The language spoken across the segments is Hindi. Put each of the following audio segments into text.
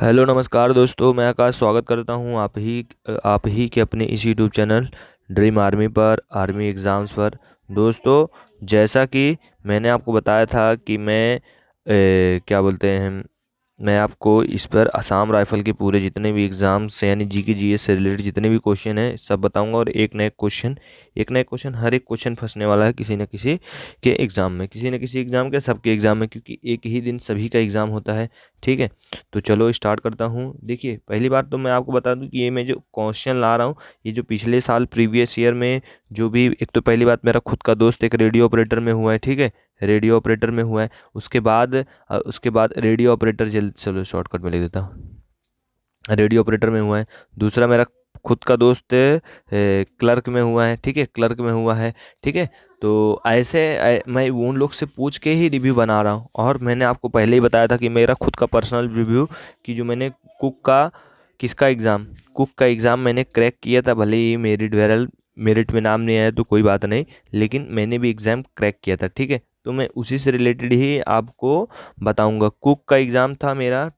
हेलो नमस्कार दोस्तों, मैं आकाश स्वागत करता हूं आप ही के अपने इस यूट्यूब चैनल ड्रीम आर्मी पर, आर्मी एग्ज़ाम्स पर। दोस्तों, जैसा कि मैंने आपको बताया था कि क्या बोलते हैं, मैं आपको इस पर असम राइफल के पूरे जितने भी एग्ज़ाम्स हैं, यानी जीके जीएस से रिलेटेड जितने भी क्वेश्चन हैं सब बताऊंगा। और एक नया क्वेश्चन हर एक क्वेश्चन फंसने वाला है किसी न किसी के एग्ज़ाम में, किसी न किसी एग्ज़ाम के, सबके एग्ज़ाम में, क्योंकि एक ही दिन सभी का एग्ज़ाम होता है। ठीक है, तो चलो स्टार्ट करता हूँ। देखिए, पहली बात तो मैं आपको बता दूं कि ये मैं जो क्वेश्चन ला रहा हूँ, ये जो पिछले साल प्रीवियस ईयर में जो भी, एक तो पहली बात, मेरा खुद का दोस्त एक रेडियो ऑपरेटर में हुआ है। ठीक है, रेडियो ऑपरेटर में हुआ है। उसके बाद रेडियो ऑपरेटर, जल्द चलो शॉर्टकट में लिख देता हूँ, रेडियो ऑपरेटर में हुआ है। दूसरा मेरा खुद का दोस्त क्लर्क में हुआ है। ठीक है, क्लर्क में हुआ है। ठीक है, तो मैं उन लोग से पूछ के ही रिव्यू बना रहा हूँ। और मैंने आपको पहले ही बताया था कि मेरा खुद का पर्सनल रिव्यू, कि जो मैंने कुक का किसका एग्ज़ाम कुक का एग्ज़ाम मैंने क्रैक किया था। भले ही मेरिट में नाम नहीं आया तो कोई बात नहीं, लेकिन मैंने भी एग्ज़ाम क्रैक किया था। ठीक है, तो मैं उसी से रिलेटेड ही आपको बताऊंगा। कुक का एग्ज़ाम था मेरा,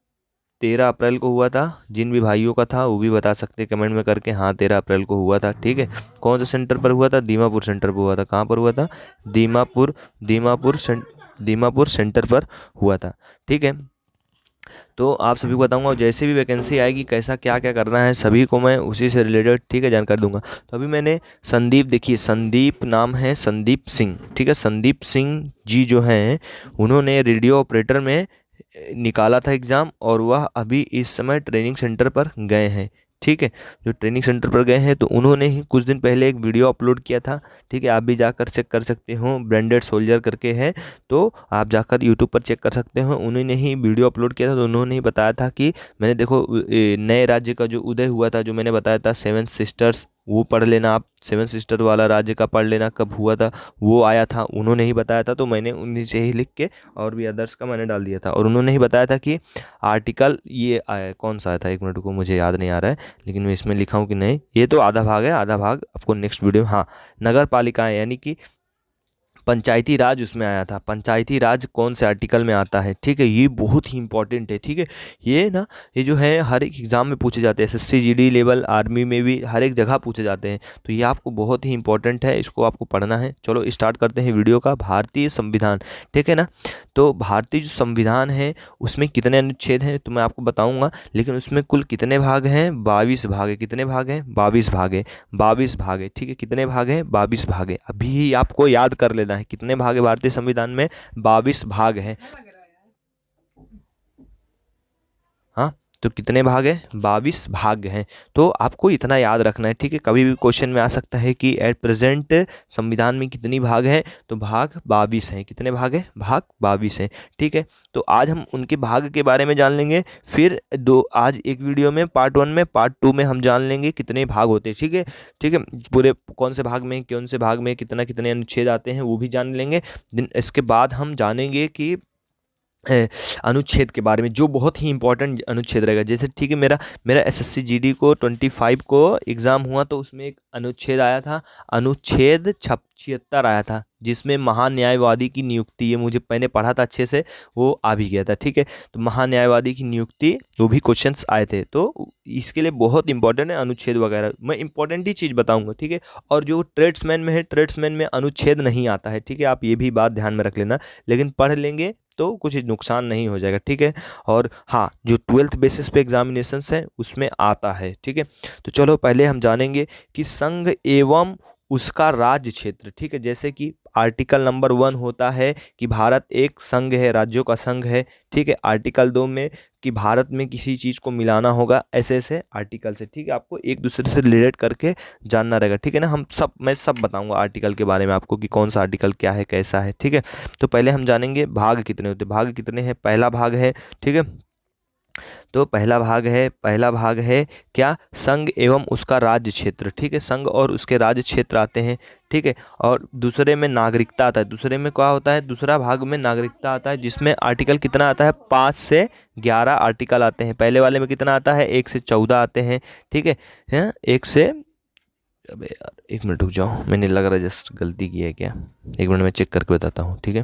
13 अप्रैल को हुआ था। जिन भी भाइयों का था वो भी बता सकते हैं कमेंट में करके, हाँ 13 अप्रैल को हुआ था। ठीक है, कौन सा सेंटर पर हुआ था? दीमापुर सेंटर पर हुआ था। कहाँ पर हुआ था? दीमापुर दीमापुर सें, दीमापुर सेंटर पर हुआ था। ठीक है, तो आप सभी को बताऊंगा, और जैसे भी वैकेंसी आएगी, कैसा क्या क्या करना है, सभी को मैं उसी से रिलेटेड, ठीक है, जानकारी दूंगा। तो अभी मैंने संदीप, देखिए संदीप नाम है, संदीप सिंह। ठीक है, संदीप सिंह जी जो हैं, उन्होंने रेडियो ऑपरेटर में निकाला था एग्ज़ाम, और वह अभी इस समय ट्रेनिंग सेंटर पर गए हैं। ठीक है, जो ट्रेनिंग सेंटर पर गए हैं, तो उन्होंने ही कुछ दिन पहले एक वीडियो अपलोड किया था। ठीक है, आप भी जाकर चेक कर सकते हो, ब्रांडेड सोल्जर करके है, तो आप जाकर यूट्यूब पर चेक कर सकते हो। उन्होंने ही वीडियो अपलोड किया था, तो उन्होंने ही बताया था कि मैंने, देखो, नए राज्य का जो उदय हुआ था, जो मैंने बताया था सेवन सिस्टर्स, वो पढ़ लेना आप, सेवन सिस्टर वाला राज्य का पढ़ लेना, कब हुआ था वो आया था, उन्होंने ही बताया था। तो मैंने उन्हीं से ही लिख के, और भी अदर्स का मैंने डाल दिया था, और उन्होंने ही बताया था कि आर्टिकल ये आया, कौन सा आया था, एक मिनट को, मुझे याद नहीं आ रहा है, लेकिन मैं इसमें लिखा हूँ कि नहीं, ये तो आधा भाग है, आधा भाग आपको नेक्स्ट वीडियो, हाँ, नगर पालिकाएं, यानी कि पंचायती राज उसमें आया था। पंचायती राज कौन से आर्टिकल में आता है? ठीक है, ये बहुत ही इंपॉर्टेंट है। ठीक है, ये ना, ये जो है हर एक एग्ज़ाम में पूछे जाते हैं, एसएससी जीडी लेवल, आर्मी में भी, हर एक जगह पूछे जाते हैं। तो ये आपको बहुत ही इंपॉर्टेंट है, इसको आपको पढ़ना है। चलो स्टार्ट करते हैं वीडियो का। भारतीय संविधान, ठीक है ना, तो भारतीय जो संविधान है उसमें कितने अनुच्छेद हैं तो मैं आपको बताऊंगा, लेकिन उसमें कुल कितने भाग हैं? 22 भाग है। कितने भाग हैं? 22 भाग है। 22 भाग है। ठीक है, कितने भाग हैं? 22 भाग है। अभी आपको याद कर लेना है कितने भाग है भारतीय संविधान में। 22 भाग हैं। हाँ, तो कितने भाग हैं? 22 भाग हैं। तो आपको इतना याद रखना है। ठीक है, कभी भी क्वेश्चन में आ सकता है कि एट प्रेजेंट संविधान में कितनी भाग हैं, तो भाग 22 हैं। कितने भाग हैं? भाग 22 हैं। ठीक है, तो आज हम उनके भाग के बारे में जान लेंगे। फिर आज एक वीडियो में, पार्ट 1 में, पार्ट 2 में हम जान लेंगे कितने भाग होते हैं। ठीक है, ठीक है, पूरे कौन से भाग में, कौन से भाग में कितना कितने अनुच्छेद आते हैं वो भी जान लेंगे। इसके बाद हम जानेंगे कि अ, अनुच्छेद के बारे में, जो बहुत ही इंपॉर्टेंट अनुच्छेद रहेगा। जैसे, ठीक है, मेरा मेरा एसएससी जीडी को 25 को एग्ज़ाम हुआ, तो उसमें एक अनुच्छेद आया था, अनुच्छेद 76 आया था, जिसमें महान्यायवादी की नियुक्ति, ये मुझे मैंने पढ़ा था अच्छे से, वो आ भी गया था। ठीक है, तो महान्यायवादी की नियुक्ति, वो भी क्वेश्चंस आए थे। तो इसके लिए बहुत इंपॉर्टेंट है अनुच्छेद वगैरह, मैं इंपॉर्टेंट ही चीज़ बताऊंगा। ठीक है, और जो ट्रेड्समैन में है, ट्रेड्समैन में अनुच्छेद नहीं आता है। ठीक है, आप ये भी बात ध्यान में रख लेना, लेकिन पढ़ लेंगे तो कुछ नुकसान नहीं हो जाएगा। ठीक है, और हाँ, जो 12th बेसिस पे एग्जामिनेशंस है उसमें आता है। ठीक है, तो चलो पहले हम जानेंगे कि संघ एवं उसका राज्य क्षेत्र। ठीक है, जैसे कि आर्टिकल नंबर 1 होता है कि भारत एक संघ है, राज्यों का संघ है। ठीक है, आर्टिकल 2 में कि भारत में किसी चीज़ को मिलाना होगा, ऐसे ऐसे आर्टिकल से। ठीक है, आपको एक दूसरे से रिलेट करके जानना रहेगा। ठीक है ना, मैं सब बताऊंगा आर्टिकल के बारे में आपको, कि कौन सा आर्टिकल क्या है, कैसा है। ठीक है, तो पहले हम जानेंगे भाग कितने होते हैं। भाग कितने हैं? पहला भाग है, ठीक है, तो पहला भाग है क्या? संघ एवं उसका राज्य क्षेत्र। ठीक है, संघ और उसके राज्य क्षेत्र आते हैं। ठीक है, और दूसरे में नागरिकता आता है। दूसरे में क्या होता है? दूसरा भाग में नागरिकता आता है, जिसमें आर्टिकल कितना आता है? 5 से 11 आर्टिकल आते हैं। पहले वाले में कितना आता है? 1 से 14 आते हैं। ठीक है, हैं? एक से, अबे यार एक मिनट रुक जाओ, मैंने लग रहा है जस्ट गलती की है क्या, एक मिनट में चेक करके बताता हूँ। ठीक है,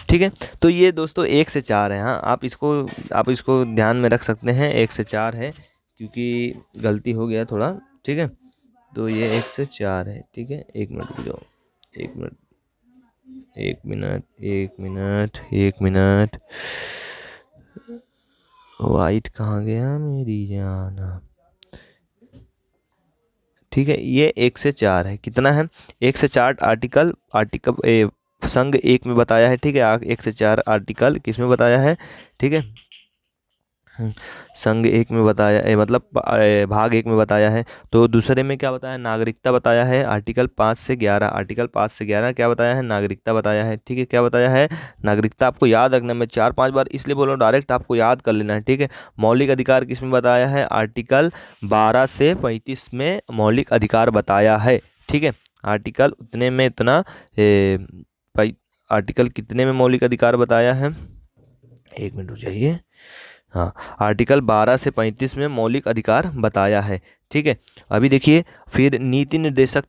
ठीक है। तो ये दोस्तों 1 से 4 है। हाँ, आप इसको ध्यान में रख सकते हैं, 1 से 4 है, क्योंकि गलती हो गया थोड़ा। ठीक है, तो ये 1 से 4 है। ठीक है, 1 मिनट रुक जाओ, 1 minute, 1 minute, 1 minute, 1 minute. White कहाँ गया मेरी जान? ठीक है, ये 1 से 4 है। कितना है? 1 से 4 आर्टिकल संघ 1 में बताया है। ठीक है, 1 से 4 आर्टिकल किस में बताया है? ठीक है, संघ 1 में बताया है, मतलब भाग 1 में बताया है। तो दूसरे में क्या बताया है? नागरिकता बताया है, आर्टिकल 5 से 11। आर्टिकल 5 से 11 क्या बताया है? नागरिकता बताया है। ठीक है, क्या बताया है? नागरिकता। आपको याद रखना, मैं 4-5 बार इसलिए बोल रहा हूँ, डायरेक्ट आपको याद कर लेना है। ठीक है, मौलिक अधिकार किस में बताया है? आर्टिकल 12 से 35 में मौलिक अधिकार बताया है। ठीक है, आर्टिकल उतने में इतना आर्टिकल कितने में मौलिक अधिकार बताया है? 1 मिनट रुक जाइए। हाँ, आर्टिकल 12 से 35 में मौलिक अधिकार बताया है। ठीक है, अभी देखिए, फिर नीति निर्देशक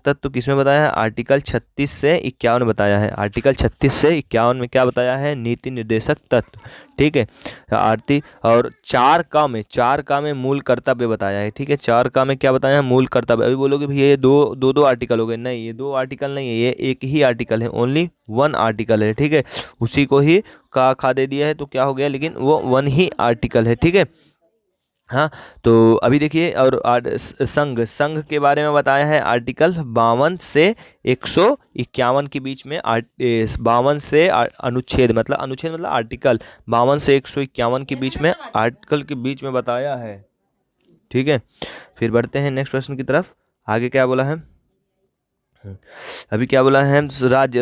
तत्व किसमें बताया है? आर्टिकल 36 से 51 में बताया है। आर्टिकल 36 से 51 में क्या बताया है? नीति निर्देशक तत्व। ठीक है, और 4 का में मूल कर्तव्य बताया है। ठीक है, 4 का में क्या बताया है? मूल कर्तव्य। अभी बोलोगे भैया ये दो आर्टिकल हो गए। नहीं, ये 2 आर्टिकल नहीं है, ये एक ही आर्टिकल है, ओनली 1 आर्टिकल है। ठीक है, उसी को ही का खा दे दिया है तो क्या हो गया, लेकिन वो 1 ही आर्टिकल है। ठीक है, हाँ, तो अभी देखिए, और संघ के बारे में बताया है, आर्टिकल 52 से 151 के बीच में। 52 से अनुच्छेद मतलब आर्टिकल 52 से 151 के बीच में, आर्टिकल के बीच में बताया है। ठीक है, फिर बढ़ते हैं नेक्स्ट प्रश्न की तरफ। आगे क्या बोला है? अभी क्या बोला है?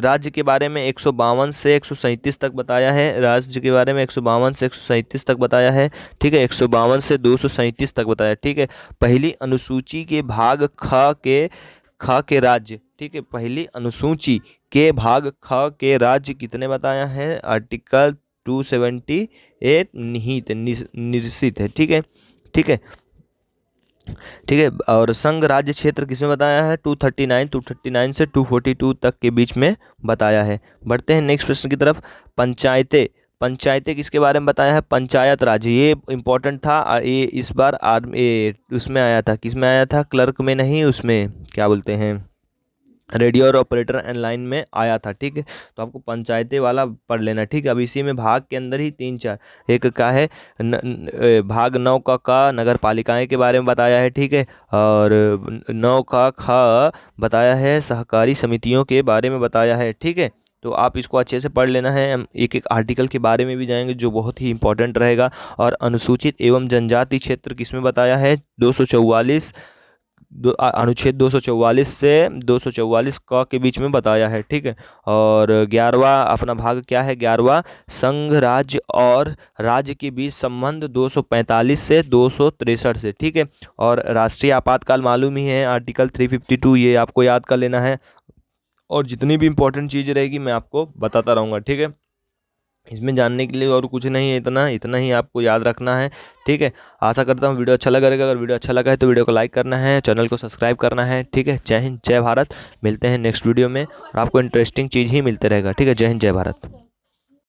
राज्य के बारे में 152 से 137 तक बताया है। राज्य के बारे में 152 से 137 तक बताया है। ठीक है, 152 से 237 तक बताया। ठीक है, पहली अनुसूची के भाग ख के राज्य। ठीक है, पहली अनुसूची के भाग ख के राज्य कितने बताया है? आर्टिकल 278 निश्चित है। ठीक है, ठीक है, ठीक है, और संघ राज्य क्षेत्र किसमें बताया है? 239 से 242 तक के बीच में बताया है। बढ़ते हैं नेक्स्ट प्रश्न की तरफ। पंचायतें किसके बारे में बताया है? पंचायत राज। ये इंपॉर्टेंट था, ये इस बार उसमें आया था, किसमें आया था? क्लर्क में नहीं, उसमें क्या बोलते हैं, रेडियो और ऑपरेटर एंड लाइन में आया था। ठीक है, तो आपको पंचायतें वाला पढ़ लेना। ठीक है, अब इसी में भाग के अंदर ही 3-4 एक का है भाग 9 का नगर पालिकाएँ के बारे में बताया है। ठीक है, और 9 का ख बताया है सहकारी समितियों के बारे में बताया है। ठीक है, तो आप इसको अच्छे से पढ़ लेना है। हम एक एक आर्टिकल के बारे में भी जाएंगे जो बहुत ही इंपॉर्टेंट रहेगा। और अनुसूचित एवं जनजाति क्षेत्र किसमें बताया है? 244 अनुच्छेद 244 से 244 क के बीच में बताया है। ठीक है, और 11वां अपना भाग क्या है? 11वां संघ राज्य और राज्य के बीच संबंध 245 से 263 से। ठीक है, और राष्ट्रीय आपातकाल मालूम ही है, आर्टिकल 352, ये आपको याद कर लेना है। और जितनी भी इंपॉर्टेंट चीज़ रहेगी मैं आपको बताता रहूँगा। ठीक है, इसमें जानने के लिए और कुछ नहीं है, इतना ही आपको याद रखना है। ठीक है, आशा करता हूँ वीडियो अच्छा लगा रहेगा। अगर वीडियो अच्छा लगा है तो वीडियो को लाइक करना है, चैनल को सब्सक्राइब करना है। ठीक है, जय हिंद, जय भारत। मिलते हैं नेक्स्ट वीडियो में, और आपको इंटरेस्टिंग चीज़ ही मिलते रहेगा। ठीक है, जय हिंद, जय भारत।